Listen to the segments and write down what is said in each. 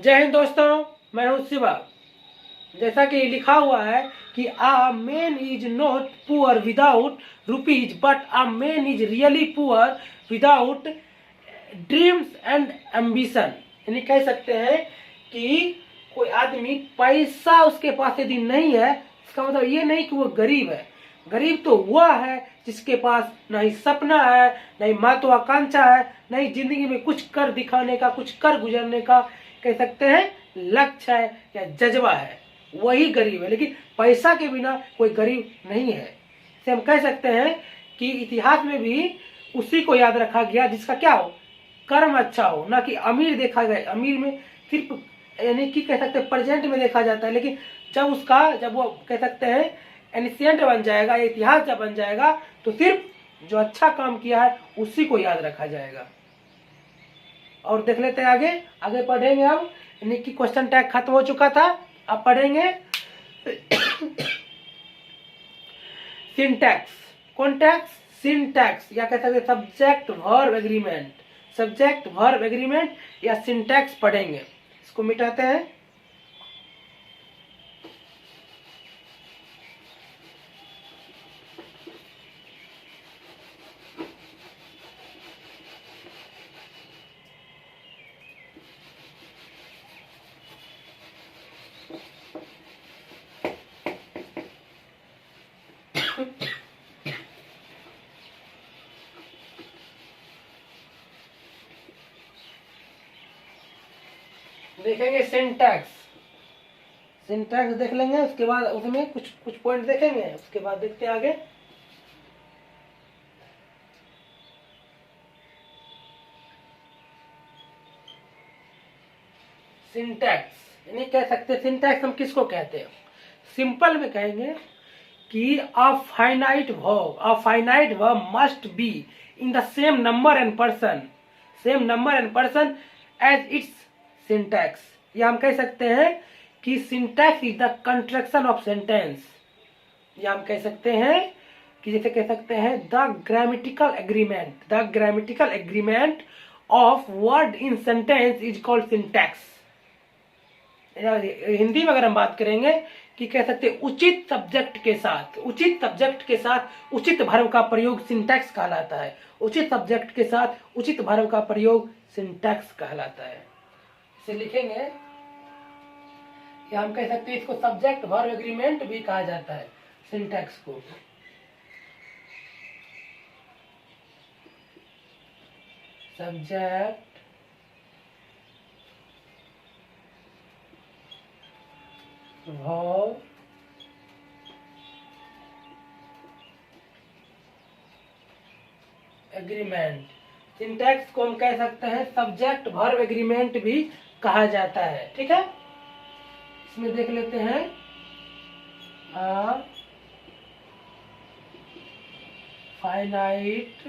जय हिंद दोस्तों, मैं हूं शिवा। जैसा कि लिखा हुआ है कि आ man is not poor without rupees but uh man is really poor without dreams and ambition. यानी कह सकते हैं कि कोई आदमी पैसा उसके पास यदि नहीं है, इसका मतलब ये नहीं कि वो गरीब है। गरीब तो वह है जिसके पास न ही सपना है, न ही महत्वाकांक्षा है, न ही जिंदगी में कुछ कर दिखाने का, कुछ कर गुजरने का कह सकते हैं लक्ष्य है या जज्बा है, वही गरीब है। लेकिन पैसा के बिना कोई गरीब नहीं है। इसे हम कह सकते हैं कि इतिहास में भी उसी को याद रखा गया जिसका क्या हो, कर्म अच्छा हो। ना कि अमीर देखा गया, अमीर में सिर्फ यानी कि कह सकते हैं प्रेजेंट में देखा जाता है, लेकिन जब वो कह सकते हैं एनिशिएंट बन जाएगा, इतिहास जब बन जाएगा, तो सिर्फ जो अच्छा काम किया है उसी को याद रखा जाएगा। और देख लेते हैं आगे पढ़ेंगे। अब यानी कि क्वेश्चन टैग खत्म हो चुका था, अब पढ़ेंगे सिंटैक्स। कौन टैक्स? सिंटैक्स, या कह सकते subject verb agreement. Subject verb agreement या सिंटैक्स पढ़ेंगे। इसको मिटाते हैं। देखेंगे सिंटैक्स। सिंटैक्स देख लेंगे, उसके बाद उसमें कुछ पॉइंट देखेंगे, उसके बाद देखते हैं आगे। सिंटैक्स यानी कह सकते हैं, सिंटैक्स हम किसको कहते हैं? सिंपल में कहेंगे कि a finite verb must be in the same number and person as its syntax. या हम कह सकते हैं कि syntax is the construction of sentence. या हम कह सकते हैं कि जैसे कह सकते हैं the grammatical agreement of word in sentence is called syntax. Hindi में अगर हम बात करेंगे कि कह सकते हैं उचित सब्जेक्ट के साथ उचित भर्व का प्रयोग सिंटैक्स कहलाता है। उचित सब्जेक्ट के साथ उचित भर्व का प्रयोग सिंटैक्स कहलाता है। इसे लिखेंगे, या हम कह सकते हैं इसको सब्जेक्ट वर्ब एग्रीमेंट भी कहा जाता है, सिंटैक्स को। Subject verb agreement. सिंटैक्स को हम कह सकते हैं सब्जेक्ट वर्ब एग्रीमेंट भी कहा जाता है। ठीक है, इसमें देख लेते हैं finite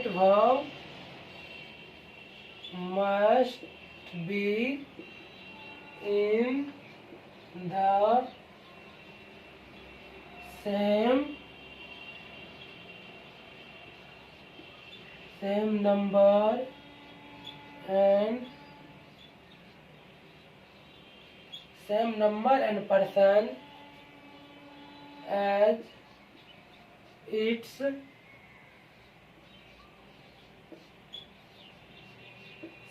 verb must be in the same number and person as its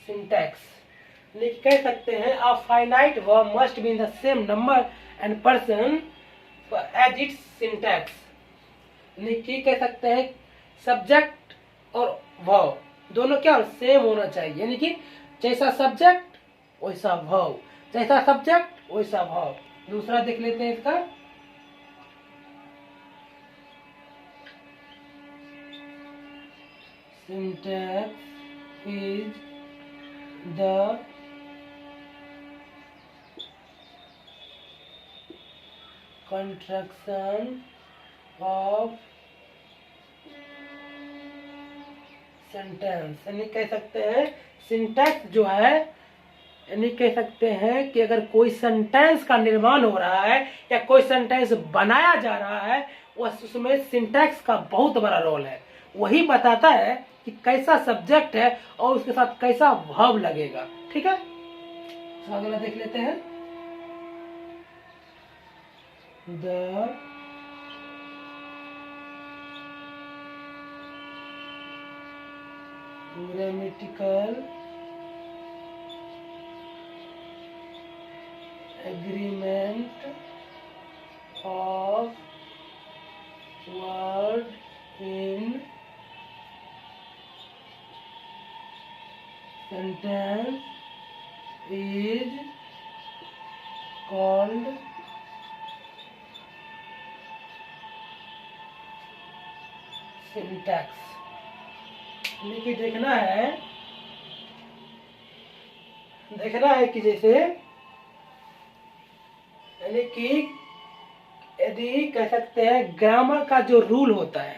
syntax. कह सकते हैं a finite verb must be in the same number and person as its syntax. कह सकते हैं सब्जेक्ट और वर्ब दोनों क्या सेम होना चाहिए, यानी कि जैसा सब्जेक्ट वैसा वर्ब, जैसा सब्जेक्ट वैसा वर्ब। दूसरा देख लेते हैं इसका। Syntax is the construction of sentence। यानी कह सकते हैं सिंटैक्स जो है, यानी कह सकते हैं कि अगर कोई सेंटेंस का निर्माण हो रहा है या कोई सेंटेंस बनाया जा रहा है, उसमें सिंटैक्स का बहुत बड़ा रोल है। वही बताता है कि कैसा सब्जेक्ट है और उसके साथ कैसा वर्ब लगेगा। ठीक है, तो अगला देख लेते हैं। The grammatical agreement of word in sentence is called syntax। यानी देखना है कि जैसे यानी कि यदि कह सकते हैं ग्रामर का जो रूल होता है,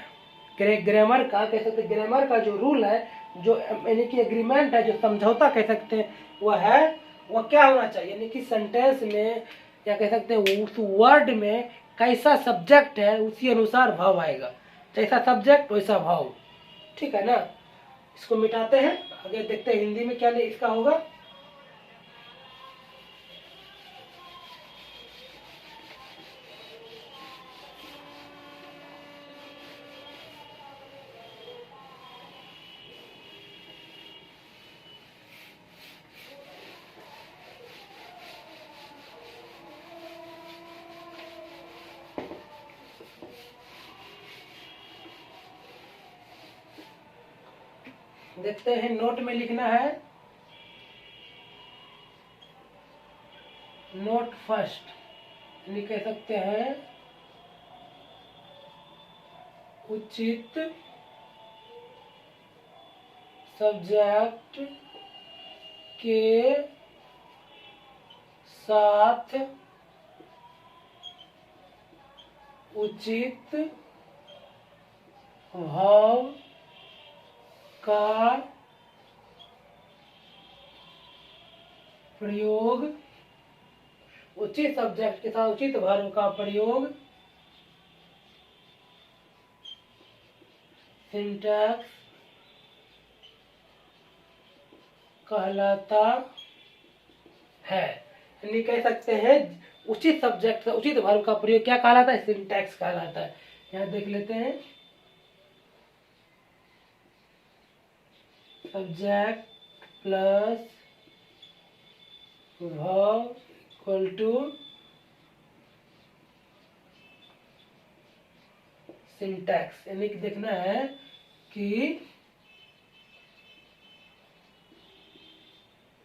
ग्रामर का कह सकते हैं, ग्रामर का जो रूल है, जो यानी कि एग्रीमेंट है, जो समझौता कह सकते हैं, वह क्या होना चाहिए, यानी कि सेंटेंस में या कह सकते हैं उस वर्ड में कैसा सब्जेक्ट है उसी अनुसार भाव आएगा, जैसा सब्जेक्ट वैसा भाव। ठीक है ना, इसको मिटाते हैं, आगे देखते हैं हिंदी में क्या इसका होगा। देखते हैं, नोट में लिखना है, नोट फर्स्ट, यानी कह सकते हैं उचित सब्जेक्ट के साथ उचित भाव का प्रयोग, उचित सब्जेक्ट के साथ उचित वर्ब का प्रयोग सिंटैक्स कहलाता है। यानी कह सकते हैं उचित सब्जेक्ट का उचित वर्ब का प्रयोग क्या कहलाता है, सिंटैक्स कहलाता है। यहाँ देख लेते हैं, subject plus verb equal to syntax. यानी कि देखना है कि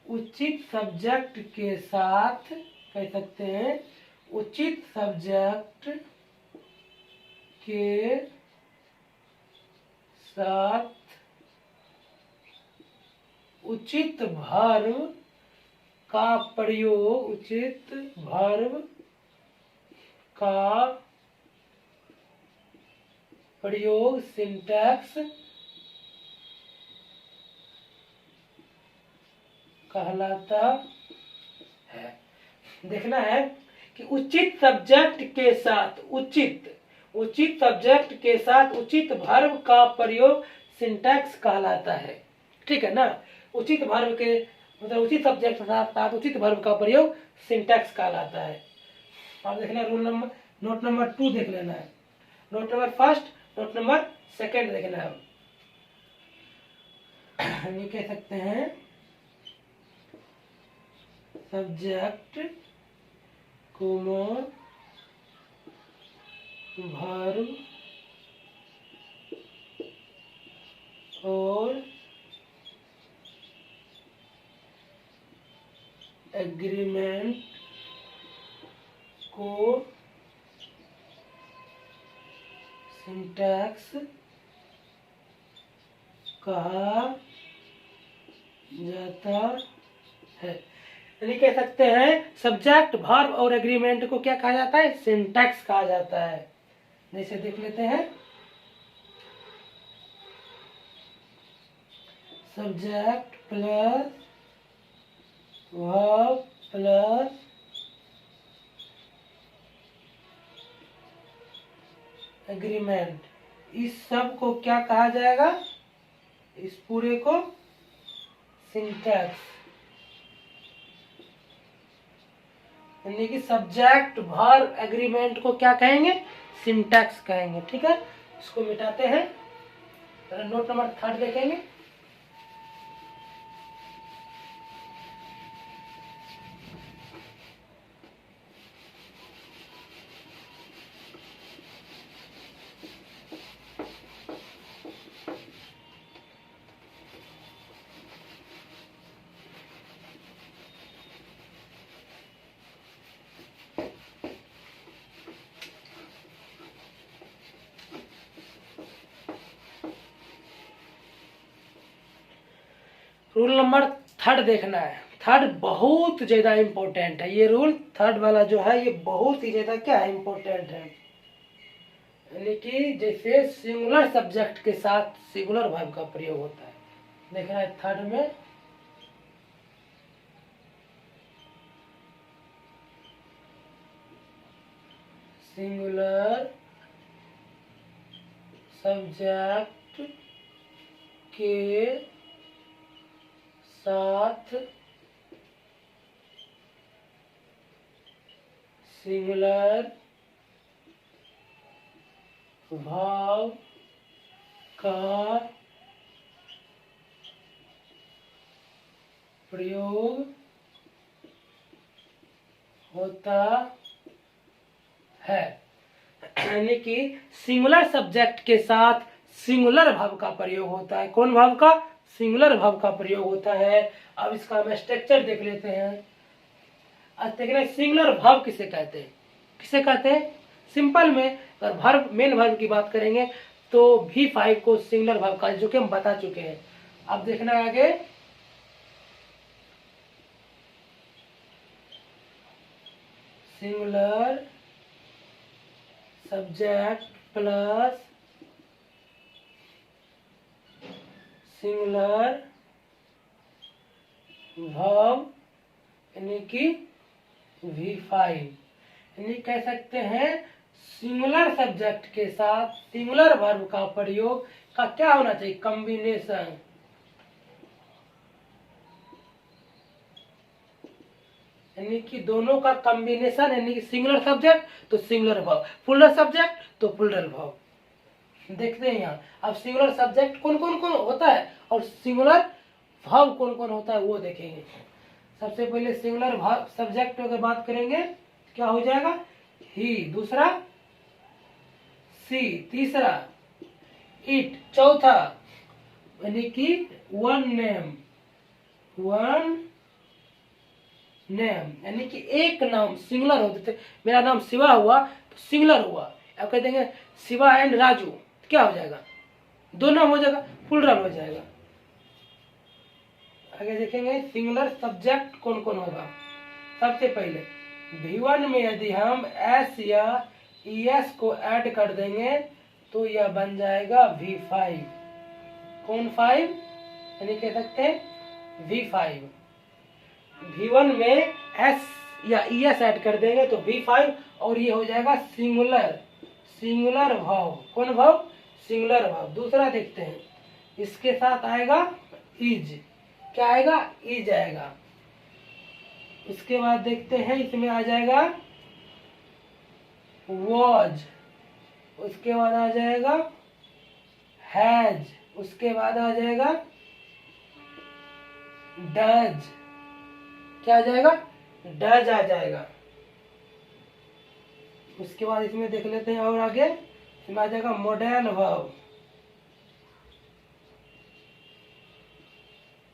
उचित सब्जेक्ट के साथ कह सकते हैं उचित सब्जेक्ट के साथ उचित वर्ब का प्रयोग, उचित वर्ब का प्रयोग सिंटैक्स कहलाता है। देखना है कि उचित सब्जेक्ट के साथ उचित सब्जेक्ट के साथ उचित वर्ब का प्रयोग सिंटैक्स कहलाता है। ठीक है ना, उचित वर्ब के मतलब उचित सब्जेक्ट के साथ उचित वर्ब का प्रयोग सिंटैक्स कहलाता है। और देखना रूल नंबर, नोट नंबर 2 देख लेना है, note number first, note number second देखना है। ये कह सकते हैं सब्जेक्ट कोमा वर्ब और एग्रीमेंट को सिंटैक्स कहा जाता है। यानी कह सकते हैं सब्जेक्ट वर्ब और एग्रीमेंट को क्या कहा जाता है, सिंटैक्स कहा जाता है। जैसे देख लेते हैं, subject plus verb plus agreement इस सब को क्या कहा जाएगा? इस पूरे को सिंटैक्स, यानी कि सब्जेक्ट वर्ब एग्रीमेंट को क्या कहेंगे? सिंटैक्स कहेंगे। ठीक है, इसको मिटाते हैं। नोट नंबर 3 देखेंगे। रूल नंबर 3 देखना है। 3 बहुत ज्यादा इम्पोर्टेंट है। ये रूल 3 वाला जो है ये बहुत ही ज्यादा क्या है? इम्पोर्टेंट है। यानी कि जैसे सिंगुलर सब्जेक्ट के साथ सिंगुलर वर्ब का प्रयोग होता है। देखना है 3 में सिंगुलर सब्जेक्ट के साथ सिंगुलर वर्ब का प्रयोग होता है। यानी कि सिंगुलर सब्जेक्ट के साथ सिंगुलर वर्ब का प्रयोग होता है। कौन वर्ब का? सिंगुलर वर्ब का प्रयोग होता है। अब इसका हम स्ट्रक्चर देख लेते हैं। आज देख रहे हैं सिंगुलर वर्ब किसे कहते हैं? किसे कहते हैं? सिंपल में अगर वर्ब, मेन वर्ब की बात करेंगे तो V5 को सिंगुलर वर्ब का, जो कि हम बता चुके हैं। अब देखना है आगे, singular subject plus singular verb यानी कि V5, यानी कह सकते हैं सिंगुलर सब्जेक्ट के साथ सिंगुलर वर्ब का प्रयोग का क्या होना चाहिए? कॉम्बिनेशन। यानी कि दोनों का कॉम्बिनेशन, यानी कि सिंगुलर सब्जेक्ट तो सिंगुलर वर्ब, प्लूरल सब्जेक्ट तो प्लूरल वर्ब। देखते हैं यहाँ। अब सिंगुलर सब्जेक्ट कौन कौन कौन होता है और सिंगुलर वर्ब कौन कौन होता है वो देखेंगे। सबसे पहले सिंगुलर वर्ब सब्जेक्ट अगर बात करेंगे क्या हो जाएगा? ही, दूसरा सी, तीसरा इट, चौथा यानी कि वन नेम, यानी कि एक नाम सिंगुलर हो देते। मेरा नाम शिवा हुआ तो सिंगुलर हुआ। अब कह देंगे शिवा एंड राजू, क्या हो जाएगा? दो नाम हो जाएगा, प्लूरल हो जाएगा। आगे देखेंगे सिंगुलर सब्जेक्ट कौन कौन होगा। सबसे पहले V1 में यदि हम S या ES को ऐड कर देंगे तो यह बन जाएगा V5। कौन 5? यानी कह सकते हैं V5। V1 में S या ES ऐड कर देंगे तो V5 और ये हो जाएगा सिंगुलर वर्ब। कौन वर्ब? Singular verb. दूसरा देखते हैं, इसके साथ आएगा इज। क्या आएगा? इज आएगा। उसके बाद देखते हैं इसमें आ जाएगा वॉज, उसके बाद आ जाएगा हैज, उसके बाद आ जाएगा डज। क्या आ जाएगा? डज आ जाएगा। उसके बाद इसमें देख लेते हैं और आगे इसमें आ जाएगा मॉडल वर्ब।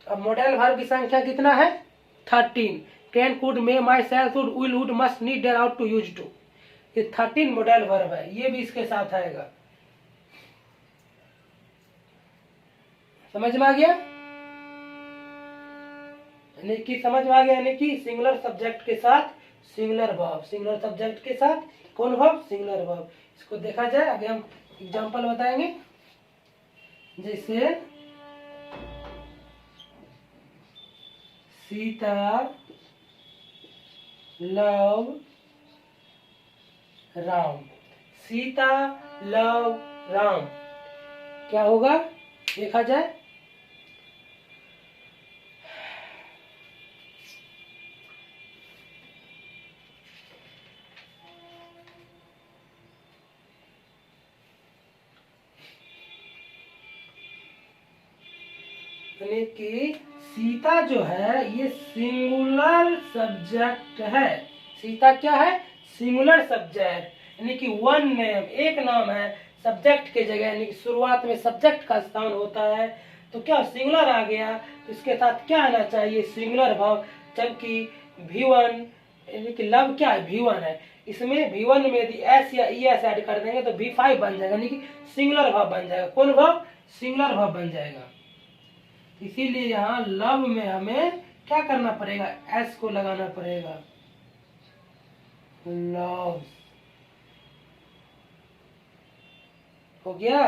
अब मॉडल वर्ब की संख्या कितना है? 13। Can, could, may, might, shall, should, will, would, must, need, dare, ought to, used to, ये 13 मॉडल वर्ब है। ये भी इसके साथ आएगा। समझ में आ गया? यानी कि समझ में आ गया, यानी कि सिंगुलर सब्जेक्ट के साथ सिंगुलर वर्ब, सिंगुलर सब्जेक्ट के साथ कौन वर्ब? Singular verb. इसको देखा जाए, आगे हम एग्जांपल बताएंगे। जैसे सीता लव राम, सीता लव राम, क्या होगा देखा जाए। यानी कि सीता जो है ये सिंगुलर सब्जेक्ट है। सीता क्या है? सिंगुलर सब्जेक्ट, यानी कि वन नेम, एक नाम है सब्जेक्ट के जगह, यानी कि शुरुआत में सब्जेक्ट का स्थान होता है तो क्या सिंगुलर आ गया, तो इसके साथ क्या आना चाहिए? सिंगुलर भाव। जबकि V1 यानी कि लव क्या है? V1 है। इसमें V1 में यदि एस या ई एस ऐड कर देंगे तो V5 बन जाएगा, यानी कि सिंगुलर भाव बन जाएगा। कौन भाव? सिंगुलर भाव बन जाएगा। इसीलिए यहाँ लव में हमें क्या करना पड़ेगा? एस को लगाना पड़ेगा। लव हो गया।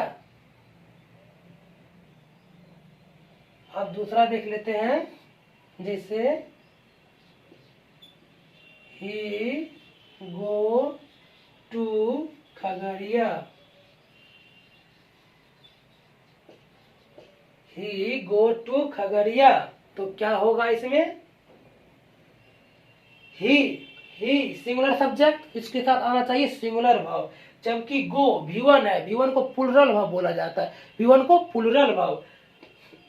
अब दूसरा देख लेते हैं, जैसे ही go to Khagaria. He go to Khagaria, तो क्या होगा इसमें? ही सिंगुलर सब्जेक्ट, इसके साथ आना चाहिए सिंगुलर भाव। जबकि गो V1 है, V1 को प्लुरल भाव बोला जाता है, V1 को प्लुरल भाव।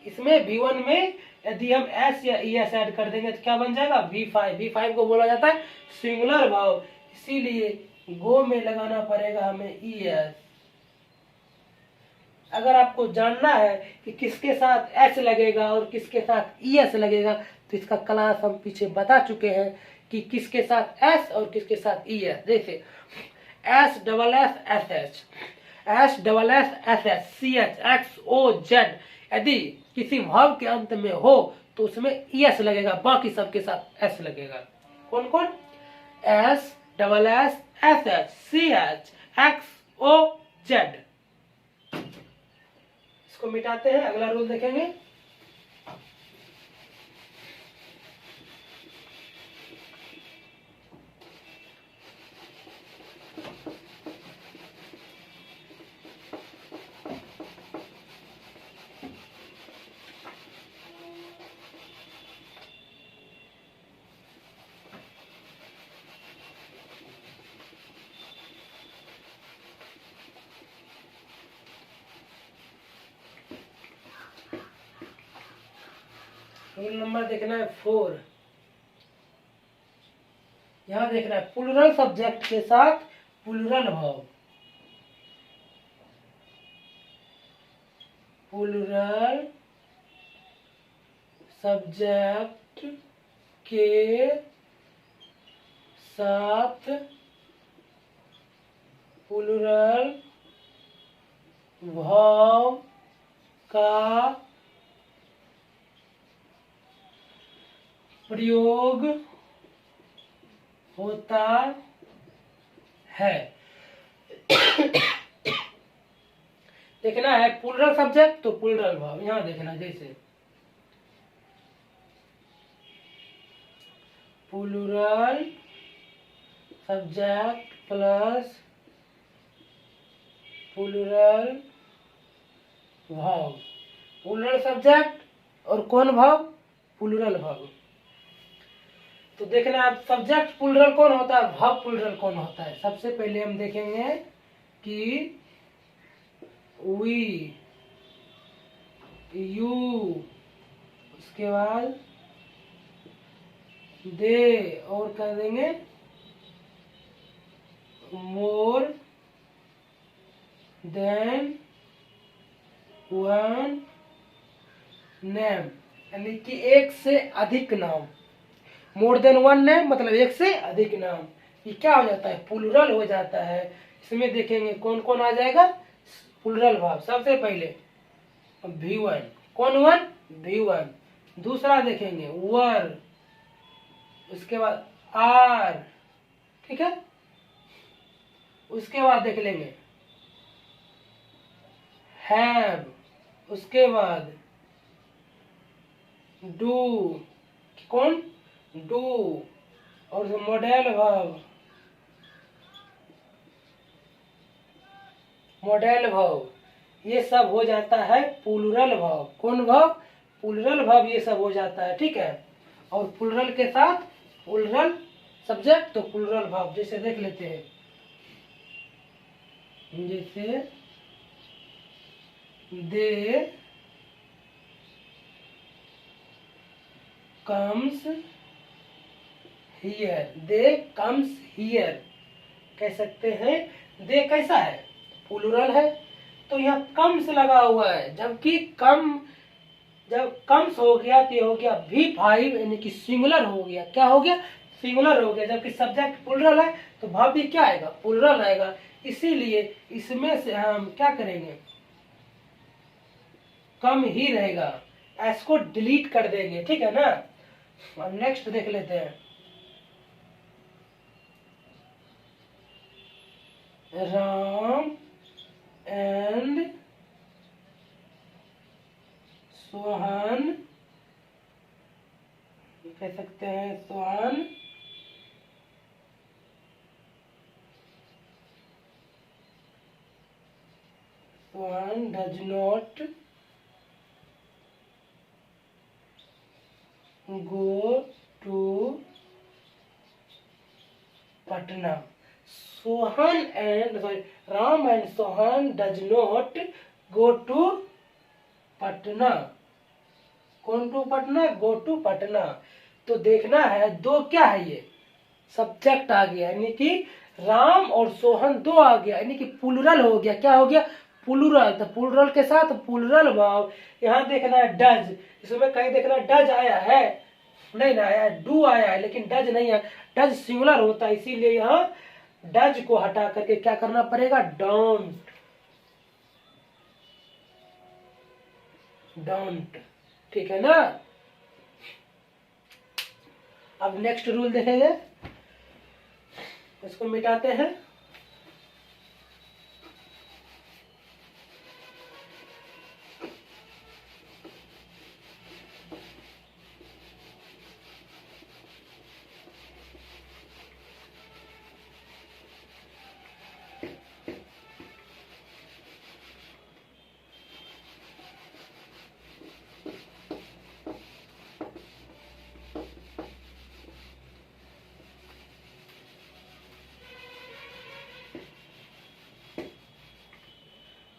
इसमें V1 में यदि हम एस या ई एस ऐड कर देंगे तो क्या बन जाएगा? V5 को बोला जाता है सिंगुलर भाव। इसीलिए गो में लगाना पड़ेगा हमें ई एस। अगर आपको जानना है कि किसके साथ एस लगेगा और किसके साथ ई एस लगेगा तो इसका क्लास हम पीछे बता चुके हैं कि किसके साथ एस और किसके साथ ई एस। जैसे S double S S H, S double S S H, C H, X O Z, यदि किसी भाव के अंत में हो तो उसमें ई एस लगेगा, बाकी सबके साथ एस लगेगा। कौन कौन? S double S S H, C H, X O Z. इसको मिटाते हैं, अगला रूल देखेंगे। रूल नंबर देखना है 4। यहां देखना है प्लुरल सब्जेक्ट के साथ प्लुरल भाव। प्लुरल सब्जेक्ट के साथ प्लुरल भाव का प्रयोग होता है। देखना है प्लुरल सब्जेक्ट तो प्लुरल भाव। यहां देखना, जैसे प्लुरल सब्जेक्ट प्लस प्लुरल भाव। प्लुरल सब्जेक्ट और कौन भाव? प्लुरल भाव। तो देखना है सब्जेक्ट प्लुरल कौन होता है, भाव प्लुरल कौन होता है। सबसे पहले हम देखेंगे कि वी, यू, उसके बाद दे, और कर देंगे मोर देन वन नेम, यानी कि एक से अधिक नाम। मोर देन वन नेम मतलब एक से अधिक नाम। ये क्या हो जाता है? प्लुरल हो जाता है। इसमें देखेंगे कौन कौन आ जाएगा प्लुरल भाव। सबसे पहले V1, कौन वन? V1। दूसरा देखेंगे वर, उसके बाद आर, ठीक है। उसके बाद देख लेंगे हैव, उसके बाद डू, कौन? डू, और मॉडल भाव, मॉडल भाव ये सब हो जाता है प्लूरल वर्ब। कौन वर्ब? प्लूरल वर्ब ये सब हो जाता है, ठीक है। और प्लूरल के साथ प्लूरल सब्जेक्ट तो प्लूरल वर्ब। जैसे देख लेते हैं, जैसे they comes here, they comes here कह सकते हैं। दे कैसा है? प्लूरल है, तो यहाँ कम्स लगा हुआ है, जबकि कम जब कम्स हो गया तो ये हो गया V5 यानी कि सिंगुलर हो गया। क्या हो गया? सिंगुलर हो गया। जबकि सब्जेक्ट प्लूरल है तो भाव भी क्या आएगा? प्लूरल आएगा। इसीलिए इसमें से हम क्या करेंगे? कम ही रहेगा, एस को डिलीट कर देंगे, ठीक है ना। अब नेक्स्ट देख लेते हैं, राम एंड सोहन कह सकते हैं, Sohan does not go to Patna. Ram and Sohan does not go to Patna. कौन to Patna? Go to Patna. तो देखना है दो क्या है, ये सब्जेक्ट आ गया, यानी कि राम और सोहन दो आ गया, यानी कि प्लूरल हो गया। क्या हो गया? प्लूरल। तो प्लूरल के साथ प्लूरल भाव। यहाँ देखना है डज, इसमें कहीं देखना डज आया है? नहीं ना आया, डू आया है, लेकिन डज नहीं है। डज सिंगुलर होता है, इसीलिए यहाँ डज को हटा करके क्या करना पड़ेगा? डोंट। डोंट, ठीक है ना। अब नेक्स्ट रूल देखेंगे, इसको मिटाते हैं।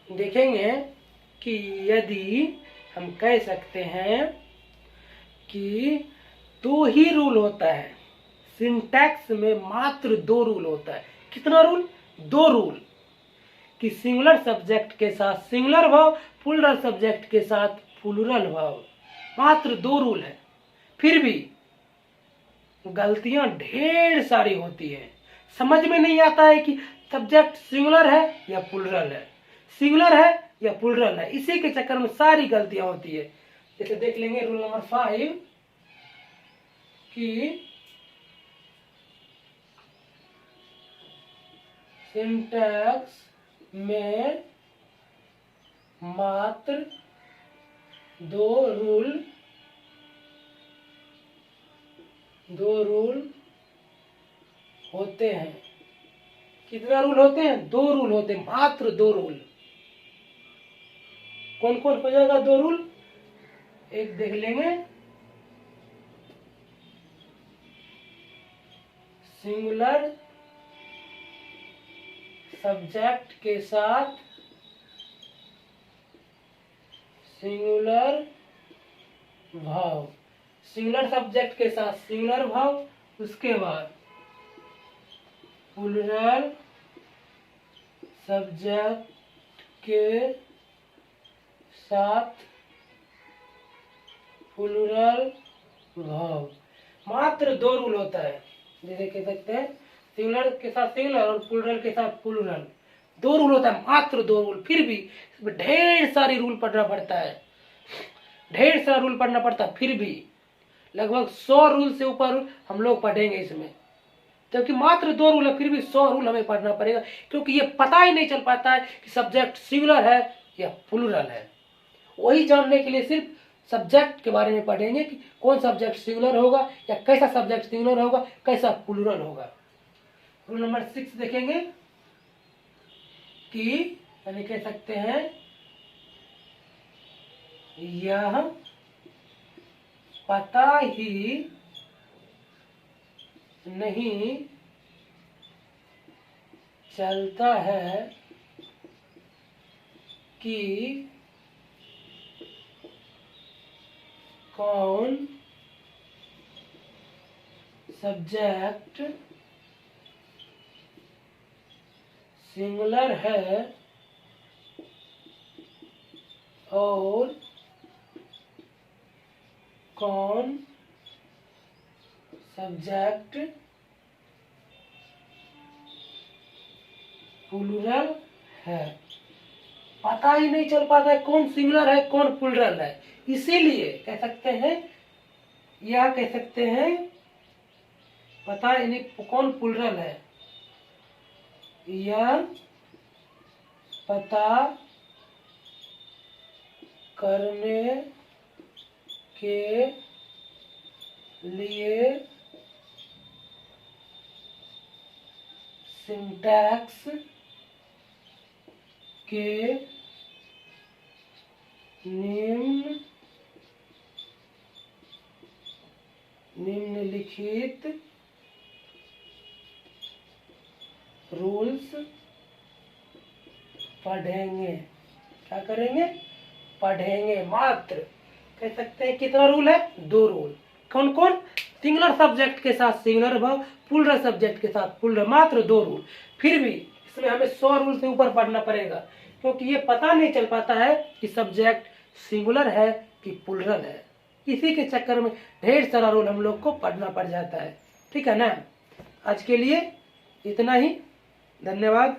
देखेंगे कि यदि हम कह सकते हैं कि दो ही रूल होता है, सिंटैक्स में मात्र दो रूल होता है। कितना रूल? दो रूल, कि सिंगुलर सब्जेक्ट के साथ सिंगुलर भाव, प्लूरल सब्जेक्ट के साथ प्लूरल भाव। मात्र दो रूल है, फिर भी गलतियां ढेर सारी होती है। समझ में नहीं आता है कि सब्जेक्ट सिंगुलर है या प्लूरल है, सिंगुलर है या प्लूरल है। इसी के चक्कर में सारी गलतियां होती है। जैसे देख लेंगे रूल नंबर 5 कि सिंटैक्स में मात्र दो रूल होते हैं। कितना रूल होते हैं? दो रूल होते हैं, मात्र दो रूल। कौन कौन हो जाएगा दो रूल? एक देख लेंगे, सिंगुलर सब्जेक्ट के साथ सिंगुलर भाव, सिंगुलर सब्जेक्ट के साथ सिंगुलर भाव, उसके बाद प्लूरल सब्जेक्ट के साथ प्लूरल भाव। मात्र दो रूल होता है। जैसे कह सकते हैं सिंगुलर के साथ सिंगुलर और प्लूरल के साथ प्लूरल, दो रूल होता है, मात्र दो रूल। फिर भी इसमें ढेर सारी रूल पढ़ना पड़ता है, ढेर सारा रूल पढ़ना पड़ता है। फिर भी लगभग 100 रूल से ऊपर हम लोग पढ़ेंगे इसमें, जबकि मात्र दो रूल है, फिर भी 100 रूल हमें पढ़ना पड़ेगा, क्योंकि ये पता ही नहीं चल पाता है कि सब्जेक्ट सिंगुलर है या प्लूरल है। वही जानने के लिए सिर्फ सब्जेक्ट के बारे में पढ़ेंगे कि कौन सब्जेक्ट सिंगुलर होगा या कैसा सब्जेक्ट सिंगुलर होगा, कैसा प्लूरल होगा। रूल नंबर 6 देखेंगे कि यानी कह सकते हैं यह पता ही नहीं चलता है कि कौन सब्जेक्ट सिंगुलर है और कौन सब्जेक्ट प्लूरल है। पता ही नहीं चल पाता है कौन सिंगुलर है कौन प्लूरल है, इसीलिए कह सकते हैं, यह कह सकते हैं पता ही नहीं कौन प्लूरल है, यह पता करने के लिए सिंटैक्स के निम्नलिखित रूल्स पढ़ेंगे। क्या करेंगे? पढ़ेंगे। मात्र कह सकते हैं कितना रूल है? 2 रूल। कौन कौन? सिंगुलर सब्जेक्ट के साथ सिंगुलर वर्ब, प्लूरल सब्जेक्ट के साथ प्लूरल, मात्र 2 रूल। फिर भी इसमें हमें 100 रूल से ऊपर पढ़ना पड़ेगा, क्योंकि ये पता नहीं चल पाता है कि सब्जेक्ट सिंगुलर है कि प्लूरल है। इसी के चक्कर में ढेर सारा रूल हम लोग को पढ़ना पड़ जाता है। ठीक है ना? आज के लिए इतना ही। धन्यवाद।